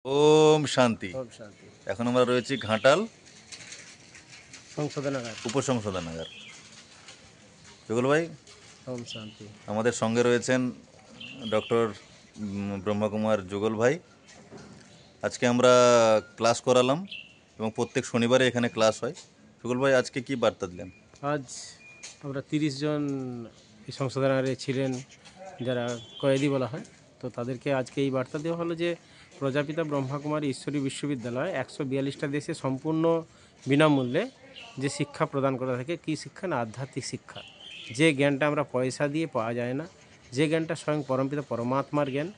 ওম শান্তি। ওম শান্তি। এখন আমরা রয়েছি ঘাটাল সংশোধনাগার। উপসংশোধনাগার। যুগল ভাই, ওম শান্তি। আমাদের সঙ্গে রয়েছেন ডক্টর ব্রহ্মকুমার যুগল ভাই। আজকে আমরা ক্লাস করালাম এবং প্রত্যেক শনিবারে এখানে ক্লাস হয়। যুগল ভাই, আজকে কি বার্তা দিলেন? আজ আমরা 30 জন এই সংশোধনাগারে ছিলেন, যারা কয়েদি বলা হয়। তো তাদেরকে আজকে এই বার্তা দেওয়া হলো যে প্রজাপিতা ব্রহ্মকুমারী ঈশ্বরী বিশ্ববিদ্যালয় 142টা দেশে সম্পূর্ণ বিনামূল্যে যে শিক্ষা প্রদান করা থাকে। কী শিক্ষা? না, আধ্যাত্মিক শিক্ষা। যে জ্ঞানটা আমরা পয়সা দিয়ে পাওয়া যায় না, যে জ্ঞানটা স্বয়ং পরমপিতা পরমাত্মার জ্ঞান,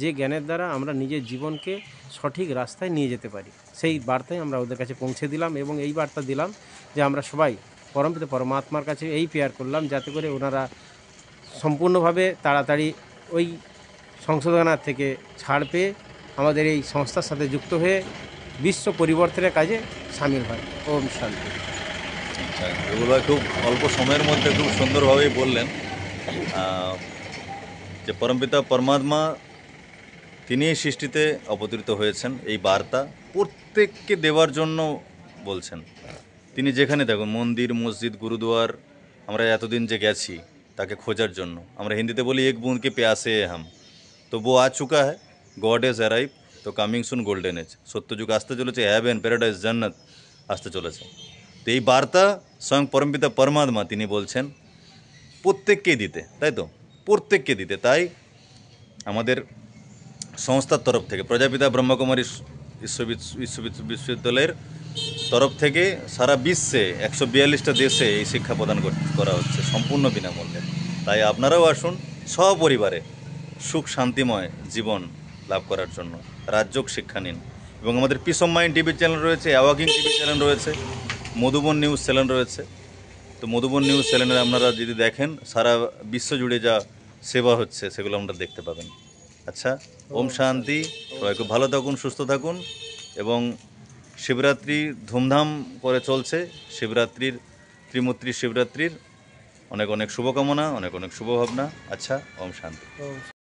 যে জ্ঞানের দ্বারা আমরা নিজের জীবনকে সঠিক রাস্তায় নিয়ে যেতে পারি, সেই বার্তাই আমরা ওদের কাছে পৌঁছে দিলাম। এবং এই বার্তা দিলাম যে আমরা সবাই পরমপিতা পরমাত্মার কাছে এই প্রেয়ার করলাম যাতে করে ওনারা সম্পূর্ণভাবে তাড়াতাড়ি ওই সংশোধনাগার থেকে ছাড় পেয়ে আমাদের এই সংস্থার সাথে যুক্ত হয়ে বিশ্ব পরিবর্তনের কাজে সামিল হয়। ওম শান্তি। আচ্ছা, যুগল ভাই খুব অল্প সময়ের মধ্যে খুব সুন্দরভাবেই বললেন যে পরমপিতা পরমাত্মা তিনি এই সৃষ্টিতে অবতরিত হয়েছেন। এই বার্তা প্রত্যেককে দেওয়ার জন্য বলছেন। তিনি যেখানে থাকুন, মন্দির, মসজিদ, গুরুদুয়ার, আমরা এতদিন যে গেছি তাকে খোঁজার জন্য। আমরা হিন্দিতে বলি এক বুঁদ কে প্যাসে হাম, তো वो आ चुका है, गॉड इज अराइव, তো কামিং সুন গোল্ডেন এজ, সত্যযুগ আসতে চলেছে, হ্যাভেন, প্যারাডাইস, জান্নাত আসতে চলেছে। তো এই বার্তা স্বয়ং পরমপিতা পরমাত্মা তিনি বলছেন প্রত্যেককেই দিতে, তাই তো? প্রত্যেককে দিতে। তাই আমাদের সংস্থার তরফ থেকে, প্রজাপিতা ব্রহ্মকুমারী বিশ্ববিদ্যালয়ের তরফ থেকে সারা বিশ্বে 142টা দেশে এই শিক্ষা প্রদান করা হচ্ছে সম্পূর্ণ বিনামূল্যে। তাই আপনারাও আসুন সপরিবারে সুখ শান্তিময় জীবন লাভ করার জন্য রাজযোগ শিক্ষা নিন। এবং আমাদের piece of mind TV channel রয়েছে, অ্যাওয়াকিং টিভি চ্যানেল রয়েছে, মধুবন নিউজ চ্যানেল রয়েছে। তো মধুবন নিউজ চ্যানেলে আপনারা যদি দেখেন সারা বিশ্ব জুড়ে যা সেবা হচ্ছে সেগুলো আমরা দেখতে পাবেন। আচ্ছা, ওম শান্তি। সবাই খুব ভালো থাকুন, সুস্থ থাকুন। এবং শিবরাত্রি ধুমধাম করে চলছে। শিবরাত্রির, ত্রিমূর্তি শিবরাত্রির অনেক অনেক শুভকামনা, অনেক অনেক শুভভাবনা। আচ্ছা, ওম শান্তি।